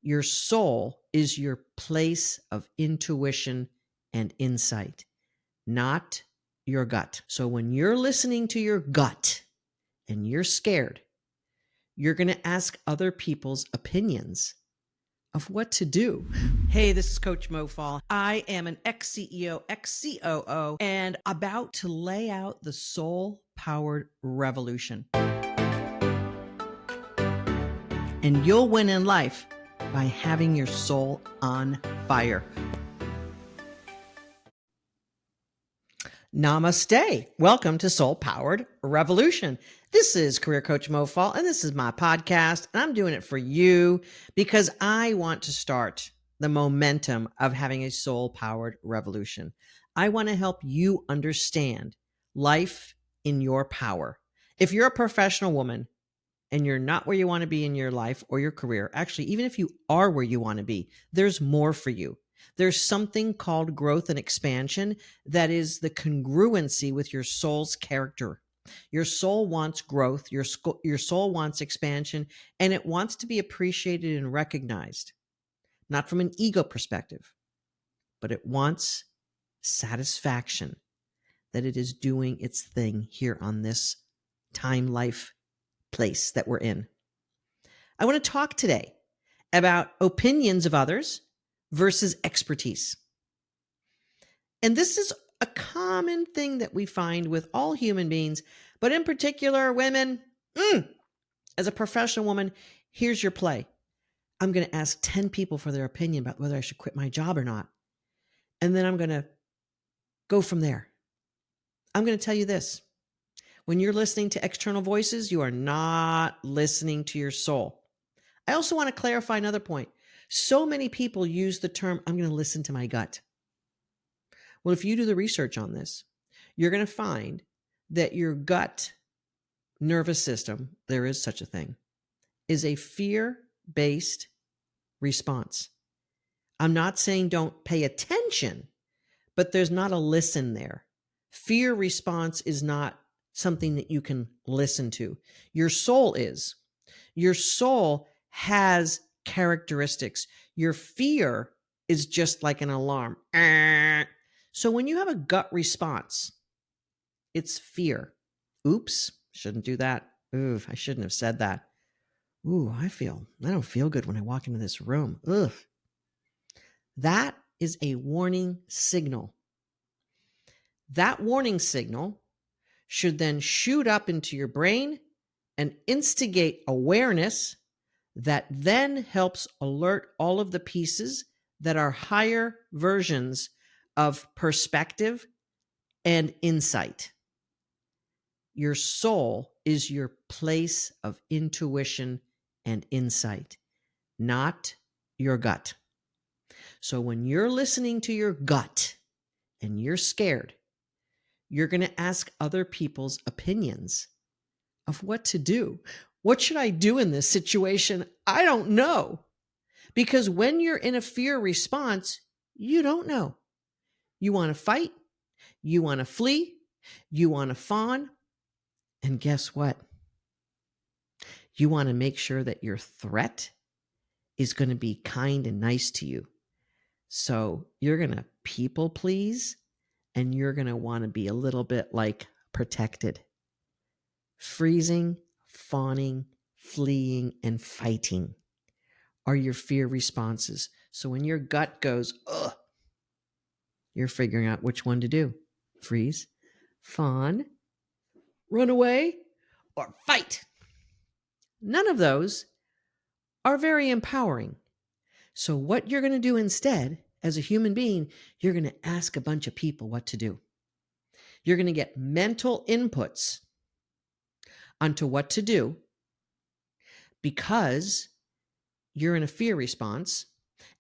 Your soul is your place of intuition and insight, not your gut. So when you're listening to your gut and you're scared, you're going to ask other people's opinions of what to do. Hey, this is Coach Mo Faul. I am an ex-CEO, ex-COO, and about to lay out the soul-powered revolution. And you'll win in life by having your soul on fire. Namaste. Welcome to Soul Powered Revolution. This is Career Coach Mo Faul, and this is my podcast. And I'm doing it for you because I want to start the momentum of having a soul powered revolution. I want to help you understand life in your power. If you're a professional woman and you're not where you want to be in your life or your career, actually, even if you are where you want to be, there's more for you. There's something called growth and expansion that is the congruency with your soul's character. Your soul wants growth, your soul wants expansion, and it wants to be appreciated and recognized, not from an ego perspective, but it wants satisfaction that it is doing its thing here on this time, life, place that we're in. I want to talk today about opinions of others versus expertise. And this is a common thing that we find with all human beings, but in particular women. As a professional woman, here's your play. I'm going to ask 10 people for their opinion about whether I should quit my job or not. And then I'm going to go from there. I'm going to tell you this. When you're listening to external voices, you are not listening to your soul. I also want to clarify another point. So many people use the term, I'm going to listen to my gut. Well, if you do the research on this, you're going to find that your gut nervous system, there is such a thing, is a fear-based response. I'm not saying don't pay attention, but there's not a listen there. Fear response is not something that you can listen to. Your soul is. Your soul has characteristics. Your fear is just like an alarm. So when you have a gut response, it's fear. Oops, shouldn't do that. Ooh, I shouldn't have said that. Ooh, I don't feel good when I walk into this room. Ugh. That is a warning signal. That warning signal should then shoot up into your brain and instigate awareness that then helps alert all of the pieces that are higher versions of perspective and insight. Your soul is your place of intuition and insight, not your gut. So when you're listening to your gut and you're scared, you're going to ask other people's opinions of what to do. What should I do in this situation? I don't know. Because when you're in a fear response, you don't know. You want to fight, you want to flee, you want to fawn, and guess what? You want to make sure that your threat is going to be kind and nice to you. So you're going to people please, and you're going to want to be a little bit like protected. Freezing, fawning, fleeing, and fighting are your fear responses. So when your gut goes, ugh, you're figuring out which one to do. Freeze, fawn, run away, or fight. None of those are very empowering. So what you're going to do instead, as a human being, you're going to ask a bunch of people what to do. You're going to get mental inputs onto what to do because you're in a fear response,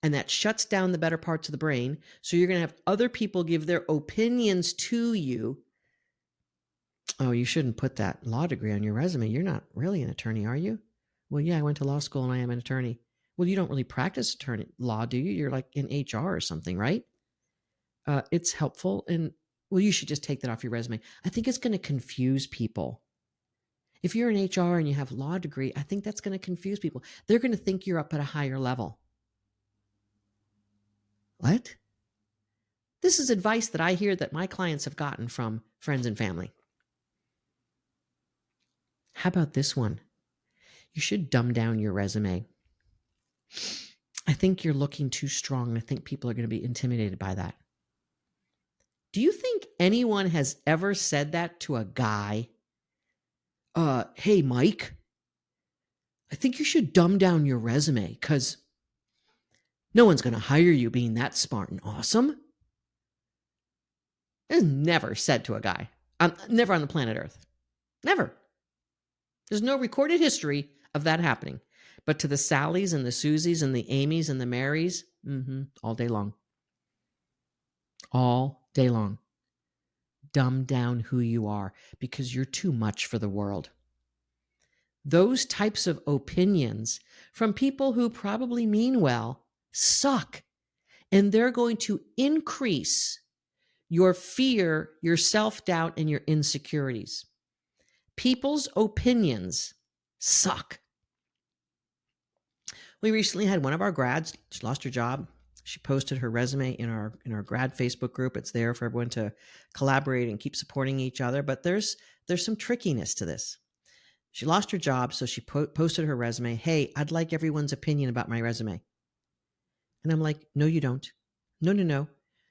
and that shuts down the better parts of the brain. So you're going to have other people give their opinions to you. Oh, you shouldn't put that law degree on your resume. You're not really an attorney, are you? Well, yeah, I went to law school and I am an attorney. Well, you don't really practice attorney law, do you? You're like in HR or something, right? It's helpful. And well, you should just take that off your resume. I think it's going to confuse people. If you're in HR and you have a law degree, I think that's going to confuse people. They're going to think you're up at a higher level. What? This is advice that I hear that my clients have gotten from friends and family. How about this one? You should dumb down your resume. I think you're looking too strong. I think people are going to be intimidated by that. Do you think anyone has ever said that to a guy? Hey, Mike, I think you should dumb down your resume because no one's going to hire you being that smart and awesome. It's never said to a guy. Never on the planet Earth. Never. There's no recorded history of that happening. But to the Sallys and the Susies and the Amys and the Marys, all day long. All day long. Dumb down who you are because you're too much for the world. Those types of opinions from people who probably mean well suck. And they're going to increase your fear, your self-doubt, and your insecurities. People's opinions suck. We recently had one of our grads, she lost her job. She posted her resume in our grad Facebook group. It's there for everyone to collaborate and keep supporting each other. But there's some trickiness to this. She lost her job, so she posted her resume. Hey, I'd like everyone's opinion about my resume. And I'm like, no, you don't. No.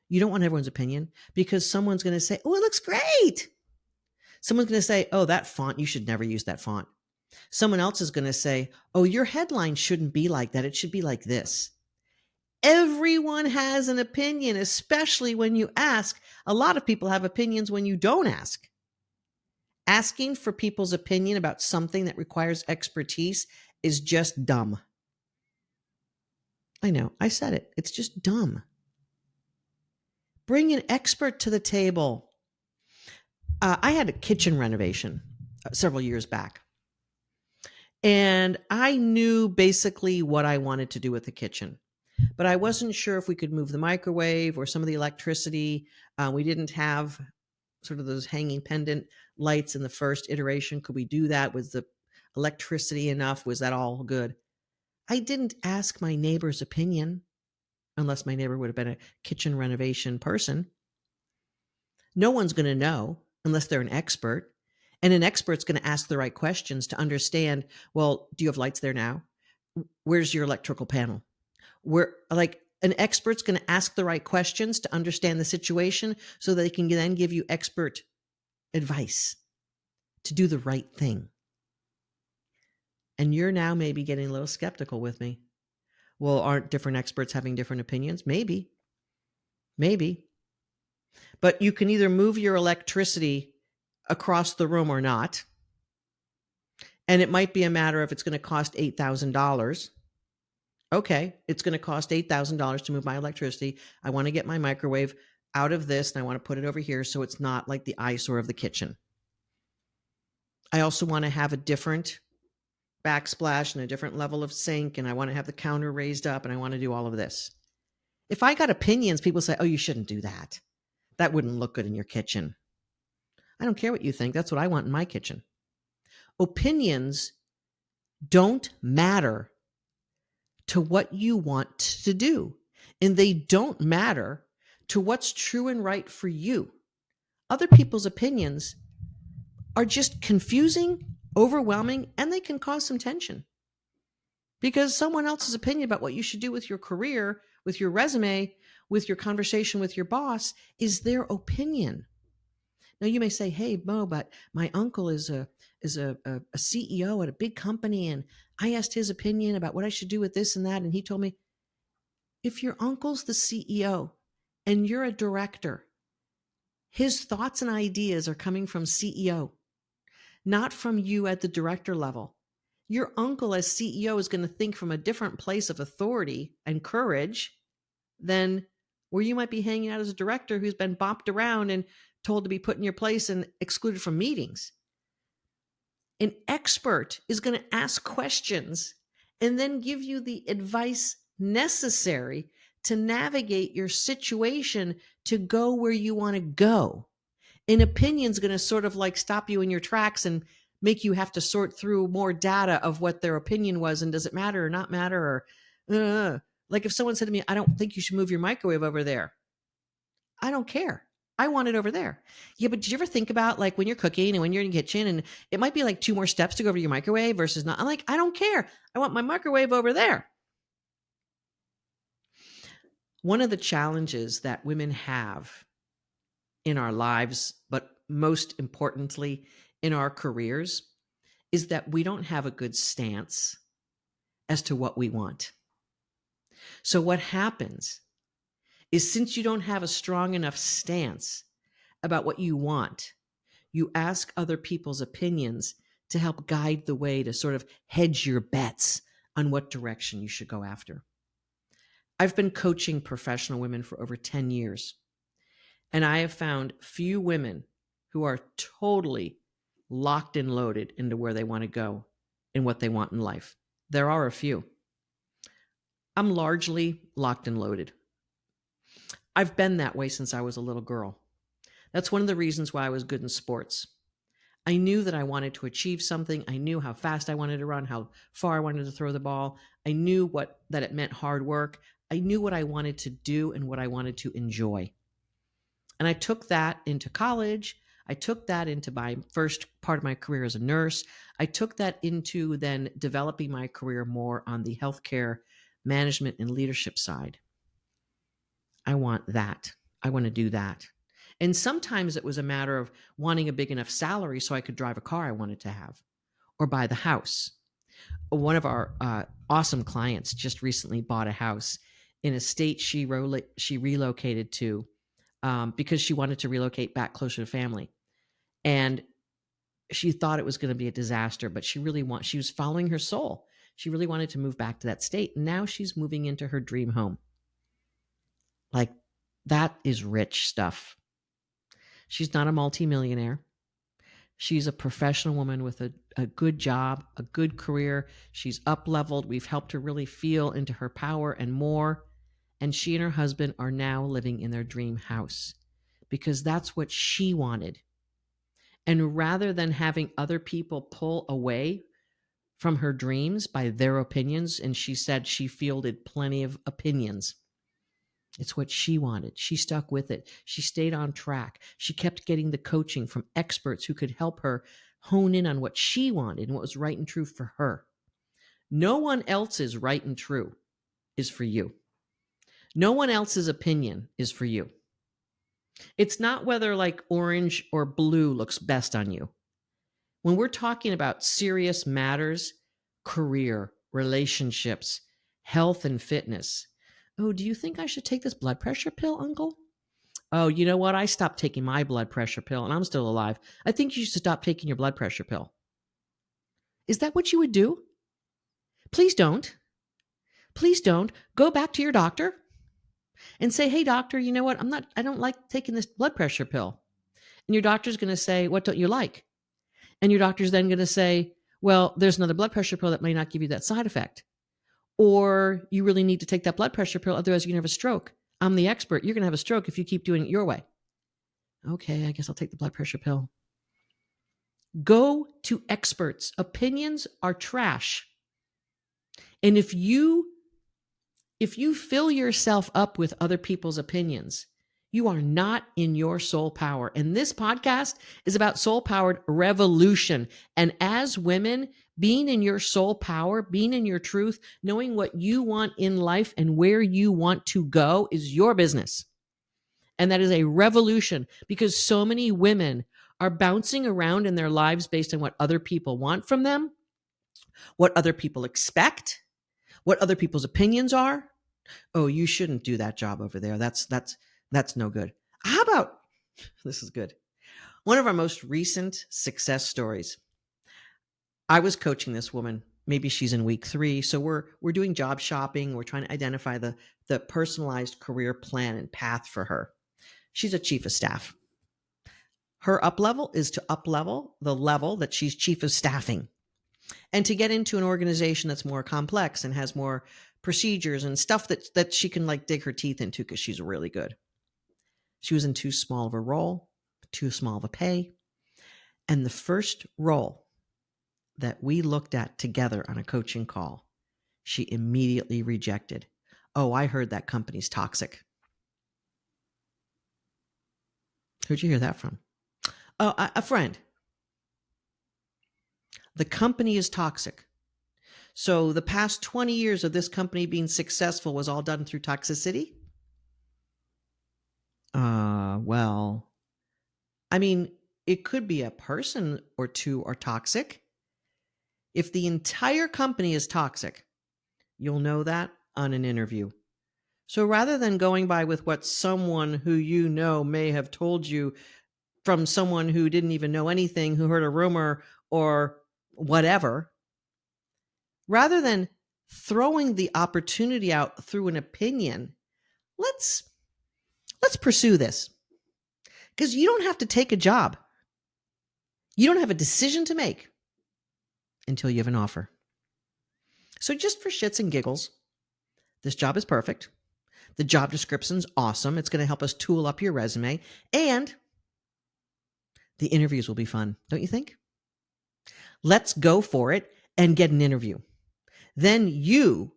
You don't want everyone's opinion because someone's going to say, oh, it looks great. Someone's going to say, oh, that font, you should never use that font. Someone else is going to say, oh, your headline shouldn't be like that. It should be like this. Everyone has an opinion, especially when you ask. A lot of people have opinions when you don't ask. Asking for people's opinion about something that requires expertise is just dumb. I know, I said it. It's just dumb. Bring an expert to the table. I had a kitchen renovation several years back. And I knew basically what I wanted to do with the kitchen. But I wasn't sure if we could move the microwave or some of the electricity. We didn't have sort of those hanging pendant lights in the first iteration. Could we do that? Was the electricity enough? Was that all good? I didn't ask my neighbor's opinion, unless my neighbor would have been a kitchen renovation person. No one's going to know unless they're an expert. And an expert's going to ask the right questions to understand, well, do you have lights there now? Where's your electrical panel? An expert's going to ask the right questions to understand the situation so they can then give you expert advice to do the right thing. And you're now maybe getting a little skeptical with me. Well, aren't different experts having different opinions? Maybe. But you can either move your electricity across the room or not. And it might be a matter of it's going to cost $8,000. Okay, it's going to cost $8,000 to move my electricity. I want to get my microwave out of this and I want to put it over here so it's not like the eyesore of the kitchen. I also want to have a different backsplash and a different level of sink, and I want to have the counter raised up, and I want to do all of this. If I got opinions, people say, oh, you shouldn't do that. That wouldn't look good in your kitchen. I don't care what you think. That's what I want in my kitchen. Opinions don't matter to what you want to do, and they don't matter to what's true and right for you. Other people's opinions are just confusing, overwhelming, and they can cause some tension because someone else's opinion about what you should do with your career, with your resume, with your conversation with your boss is their opinion. Now you may say, hey, Mo, but my uncle is a CEO at a big company, and I asked his opinion about what I should do with this and that, and he told me, if your uncle's the CEO and you're a director, his thoughts and ideas are coming from CEO, not from you at the director level. Your uncle as CEO is going to think from a different place of authority and courage than where you might be hanging out as a director who's been bopped around and told to be put in your place and excluded from meetings. An expert is going to ask questions and then give you the advice necessary to navigate your situation to go where you want to go. An opinion is going to sort of like stop you in your tracks and make you have to sort through more data of what their opinion was and does it matter or not matter, or Like if someone said to me, I don't think you should move your microwave over there. I don't care. I want it over there. Yeah, but did you ever think about like when you're cooking and when you're in the kitchen and it might be like 2 more steps to go over to your microwave versus not? I'm like, I don't care. I want my microwave over there. One of the challenges that women have in our lives, but most importantly in our careers, is that we don't have a good stance as to what we want. So what happens is since you don't have a strong enough stance about what you want, you ask other people's opinions to help guide the way to sort of hedge your bets on what direction you should go after. I've been coaching professional women for over 10 years, and I have found few women who are totally locked and loaded into where they want to go and what they want in life. There are a few. I'm largely locked and loaded. I've been that way since I was a little girl. That's one of the reasons why I was good in sports. I knew that I wanted to achieve something. I knew how fast I wanted to run, how far I wanted to throw the ball. I knew that it meant hard work. I knew what I wanted to do and what I wanted to enjoy. And I took that into college. I took that into my first part of my career as a nurse. I took that into then developing my career more on the healthcare management and leadership side. I want that. I want to do that. And sometimes it was a matter of wanting a big enough salary so I could drive a car I wanted to have or buy the house. One of our awesome clients just recently bought a house in a state she relocated to because she wanted to relocate back closer to family. And she thought it was going to be a disaster, but she was following her soul. She really wanted to move back to that state. And now she's moving into her dream home. Like, that is rich stuff. She's not a multimillionaire. She's a professional woman with a good job, a good career. She's up-leveled. We've helped her really feel into her power and more. And she and her husband are now living in their dream house because that's what she wanted. And rather than having other people pull away from her dreams by their opinions, and she said she fielded plenty of opinions. It's what she wanted. She stuck with it. She stayed on track. She kept getting the coaching from experts who could help her hone in on what she wanted and what was right and true for her. No one else's right and true is for you. No one else's opinion is for you. It's not whether like orange or blue looks best on you. When we're talking about serious matters, career, relationships, health and fitness. Oh, do you think I should take this blood pressure pill, Uncle? Oh, you know what? I stopped taking my blood pressure pill and I'm still alive. I think you should stop taking your blood pressure pill. Is that what you would do? Please don't. Please don't. Go back to your doctor and say, hey, doctor, you know what? I don't like taking this blood pressure pill. And your doctor's going to say, what don't you like? And your doctor's then going to say, well, there's another blood pressure pill that may not give you that side effect. Or you really need to take that blood pressure pill, otherwise you're going to have a stroke. I'm the expert. You're going to have a stroke if you keep doing it your way. Okay, I guess I'll take the blood pressure pill. Go to experts. Opinions are trash. And if you fill yourself up with other people's opinions, you are not in your soul power. And this podcast is about soul-powered revolution. And as women, being in your soul power, being in your truth, knowing what you want in life and where you want to go is your business. And that is a revolution because so many women are bouncing around in their lives based on what other people want from them, what other people expect, what other people's opinions are. Oh, you shouldn't do that job over there. That's no good. How about, this is good. One of our most recent success stories. I was coaching this woman. Maybe she's in week 3. So we're doing job shopping. We're trying to identify the personalized career plan and path for her. She's a chief of staff. Her up level is to up level the level that she's chief of staffing and to get into an organization that's more complex and has more procedures and stuff that she can like dig her teeth into because she's really good. She was in too small of a role, too small of a pay. And the first role that we looked at together on a coaching call, she immediately rejected. Oh, I heard that company's toxic. Who'd you hear that from? Oh, a friend. The company is toxic. So the past 20 years of this company being successful was all done through toxicity? Well, I mean, it could be a person or two are toxic. If the entire company is toxic, you'll know that on an interview. So rather than going by with what someone who you know may have told you from someone who didn't even know anything, who heard a rumor or whatever, rather than throwing the opportunity out through an opinion, let's pursue this. Because you don't have to take a job. You don't have a decision to make until you have an offer. So just for shits and giggles, this job is perfect. The job description's awesome. It's going to help us tool up your resume, and the interviews will be fun, don't you think? Let's go for it and get an interview. Then you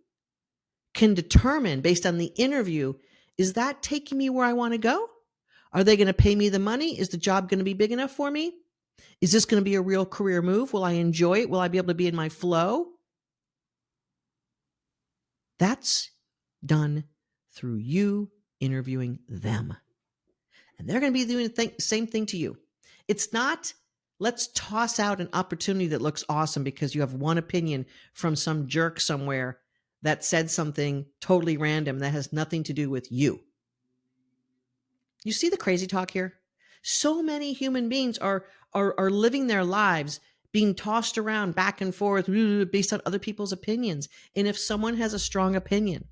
can determine based on the interview, is that taking me where I want to go? Are they going to pay me the money? Is the job going to be big enough for me? Is this going to be a real career move? Will I enjoy it? Will I be able to be in my flow? That's done through you interviewing them. And they're going to be doing the same thing to you. It's not, let's toss out an opportunity that looks awesome because you have one opinion from some jerk somewhere that said something totally random that has nothing to do with you. You see the crazy talk here? So many human beings are living their lives being tossed around back and forth based on other people's opinions. And if someone has a strong opinion,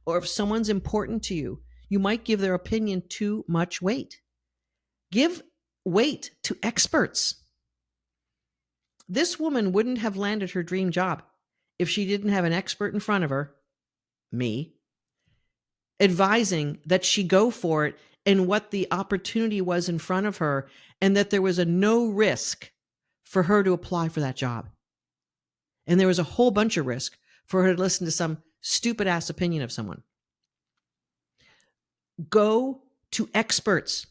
or if someone's important to you, you might give their opinion too much weight. Give weight to experts. This woman wouldn't have landed her dream job if she didn't have an expert in front of her, me, advising that she go for it and what the opportunity was in front of her, and that there was a no risk for her to apply for that job. And there was a whole bunch of risk for her to listen to some stupid ass opinion of someone. Go to experts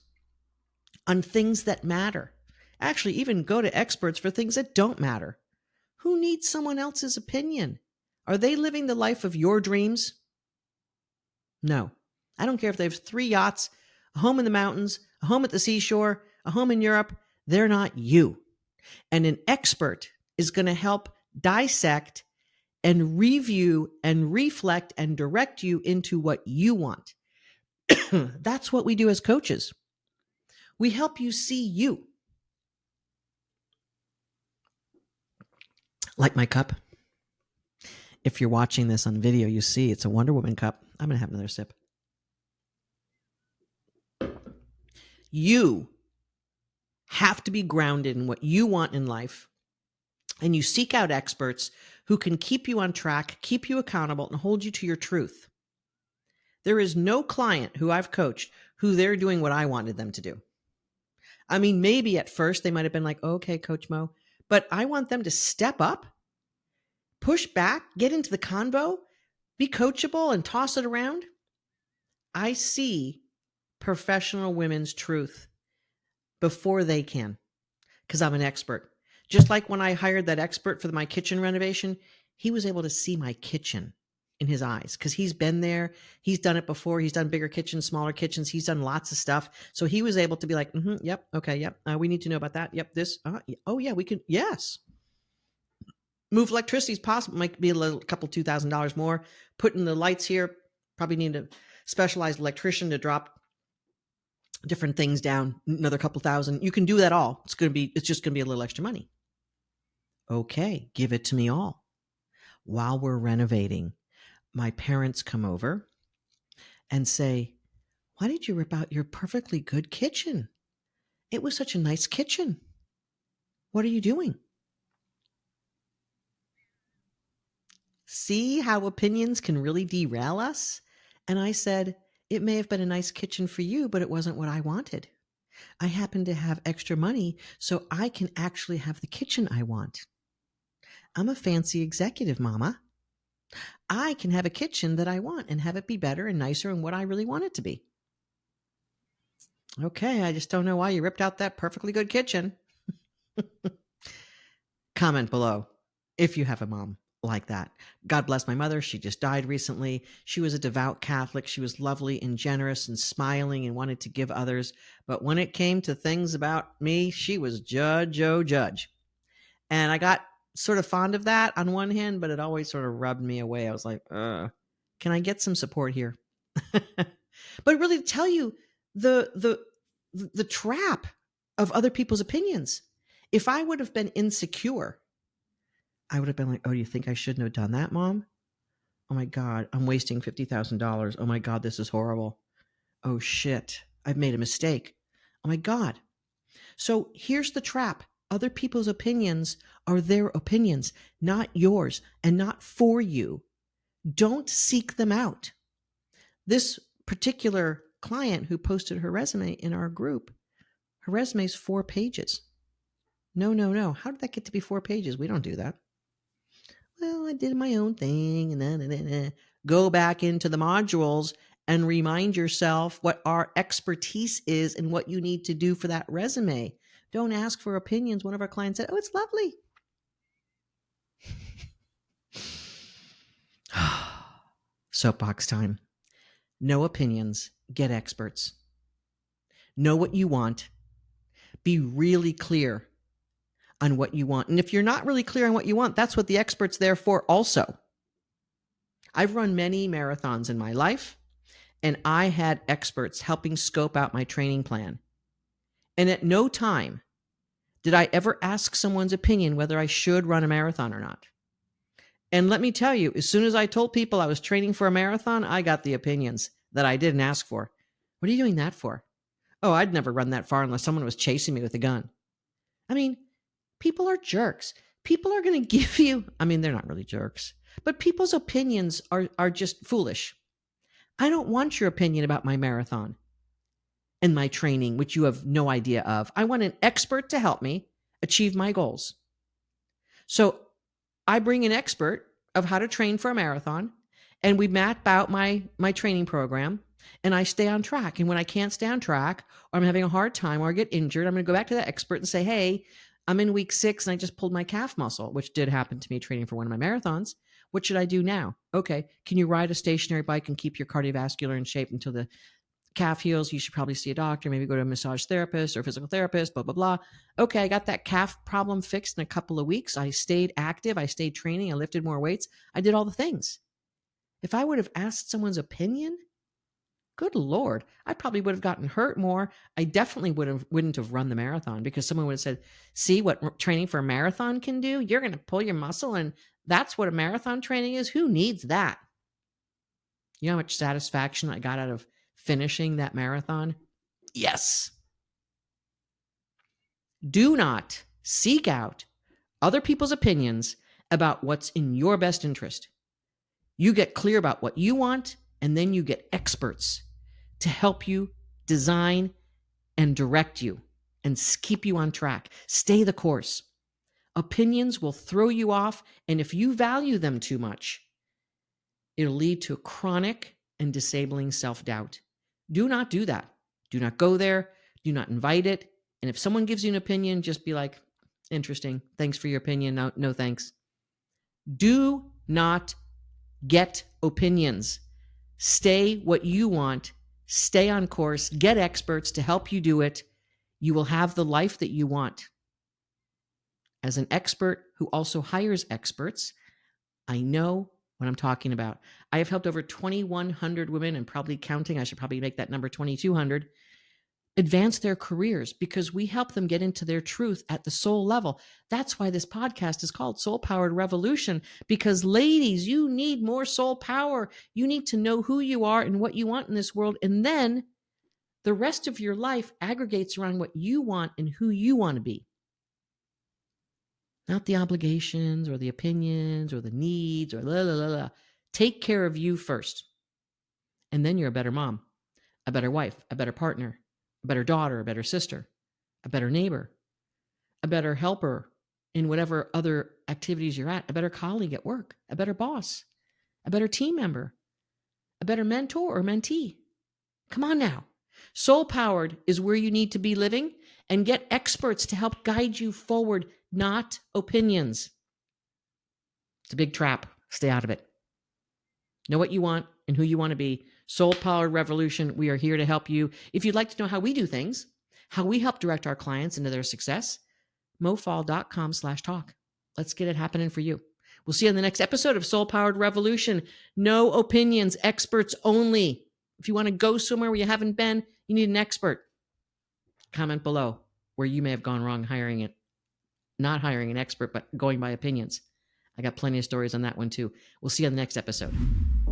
on things that matter. Actually, even go to experts for things that don't matter. Who needs someone else's opinion? Are they living the life of your dreams? No. I don't care if they have 3 yachts, a home in the mountains, a home at the seashore, a home in Europe. They're not you. And an expert is going to help dissect and review and reflect and direct you into what you want. That's what we do as coaches. We help you see you. Like my cup. If you're watching this on video, you see it's a Wonder Woman cup. I'm going to have another sip. You have to be grounded in what you want in life, and you seek out experts who can keep you on track, keep you accountable, and hold you to your truth. There is no client who I've coached who they're doing what I wanted them to do. I mean, maybe at first they might have been like, okay, Coach Mo, but I want them to step up, push back, get into the convo, be coachable, and toss it around. I see professional women's truth before they can, because I'm an expert. Just like when I hired that expert for my kitchen renovation, he was able to see my kitchen in his eyes because he's been there. He's done it before. He's done bigger kitchens, smaller kitchens. He's done lots of stuff. So he was able to be like, yep, okay, yep. We need to know about that. Yep, this. Oh, yeah, we can. Yes. Move electricity is possible. Might be a couple $2,000 more. Putting the lights here, probably need a specialized electrician to drop different things down, another couple thousand. You can do that all. It's just going to be a little extra money. Okay, give it to me all. While we're renovating, my parents come over and say, why did you rip out your perfectly good kitchen? It was such a nice kitchen. What are you doing? See how opinions can really derail us? And I said, it may have been a nice kitchen for you, but it wasn't what I wanted. I happen to have extra money, so I can actually have the kitchen I want. I'm a fancy executive, Mama. I can have a kitchen that I want and have it be better and nicer and what I really want it to be. Okay, I just don't know why you ripped out that perfectly good kitchen. Comment below if you have a mom like that. God bless my mother. She just died recently. She was a devout Catholic. She was lovely and generous and smiling and wanted to give others. But when it came to things about me, she was Judge, oh, Judge. And I got sort of fond of that on one hand, but it always sort of rubbed me away. I was like, can I get some support here? But really to tell you the the trap of other people's opinions. If I would have been insecure, I would have been like, "Oh, do you think I shouldn't have done that, Mom? Oh my God, I'm wasting $50,000. Oh my God, this is horrible. Oh shit, I've made a mistake. Oh my God." So here's the trap. Other people's opinions are their opinions, not yours and not for you. Don't seek them out. This particular client who posted her resume in our group, her resume is 4 pages. No, no, no. How did that get to be 4 pages? We don't do that. Well, I did my own thing and then go back into the modules and remind yourself what our expertise is and what you need to do for that resume. Don't ask for opinions. One of our clients said, "Oh, it's lovely." Soapbox time. No opinions. Get experts. Know what you want. Be really clear on what you want. And if you're not really clear on what you want, that's what the expert's there for also. I've run many marathons in my life, and I had experts helping scope out my training plan. And at no time did I ever ask someone's opinion whether I should run a marathon or not. And let me tell you, as soon as I told people I was training for a marathon, I got the opinions that I didn't ask for. What are you doing that for? Oh, I'd never run that far unless someone was chasing me with a gun. I mean, people are jerks. People are going to give you, I mean, they're not really jerks, but people's opinions are just foolish. I don't want your opinion about my marathon and my training, which you have no idea of. I want an expert to help me achieve my goals. So I bring an expert of how to train for a marathon, and we map out my training program, and I stay on track. And when I can't stay on track, or I'm having a hard time, or I get injured, I'm going to go back to that expert and say, "Hey, I'm in week 6 and I just pulled my calf muscle," which did happen to me training for one of my marathons. What should I do now? Okay, can you ride a stationary bike and keep your cardiovascular in shape until the calf heals? You should probably see a doctor, maybe go to a massage therapist or physical therapist, blah, blah, blah. Okay, I got that calf problem fixed in a couple of weeks. I stayed active. I stayed training. I lifted more weights. I did all the things. If I would have asked someone's opinion, good Lord, I probably would have gotten hurt more. I definitely wouldn't have run the marathon because someone would have said, "See what training for a marathon can do? You're going to pull your muscle, and that's what a marathon training is. Who needs that?" You know how much satisfaction I got out of finishing that marathon? Yes. Do not seek out other people's opinions about what's in your best interest. You get clear about what you want, and then you get experts to help you design and direct you and keep you on track. Stay the course. Opinions will throw you off, and if you value them too much, it'll lead to chronic and disabling self-doubt. Do not do that. Do not go there. Do not invite it. And if someone gives you an opinion, just be like, "Interesting. Thanks for your opinion. No, no thanks." Do not get opinions. Stay what you want. Stay on course. Get experts to help you do it. You will have the life that you want. As an expert who also hires experts, I know what I'm talking about. I have helped over 2,100 women, and probably counting. I should probably make that number 2,200, advance their careers because we help them get into their truth at the soul level. That's why this podcast is called Soul Powered Revolution, because ladies, you need more soul power. You need to know who you are and what you want in this world. And then the rest of your life aggregates around what you want and who you want to be. Not the obligations or the opinions or the needs or la, la, la, la. Take care of you first. And then you're a better mom, a better wife, a better partner, a better daughter, a better sister, a better neighbor, a better helper in whatever other activities you're at, a better colleague at work, a better boss. a better team member, a better mentor or mentee. Come on now. Soul powered is where you need to be living, and get experts to help guide you forward, not opinions. It's a big trap. Stay out of it. Know what you want and who you want to be. Soul Powered Revolution. We are here to help you. If you'd like to know how we do things, how we help direct our clients into their success, mofaul.com/talk. Let's get it happening for you. We'll see you on the next episode of Soul Powered Revolution. No opinions, experts only. If you want to go somewhere where you haven't been, you need an expert. Comment below where you may have gone wrong not hiring an expert, but going by opinions. I got plenty of stories on that one too. We'll see you on the next episode.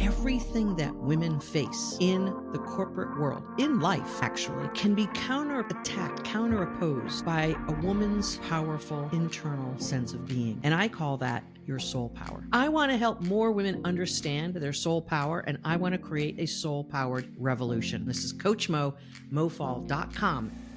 Everything that women face in the corporate world, in life actually, can be counterattacked, counteropposed by a woman's powerful internal sense of being. And I call that your soul power. I want to help more women understand their soul power, and I want to create a soul-powered revolution. This is Coach Mo, mofaul.com.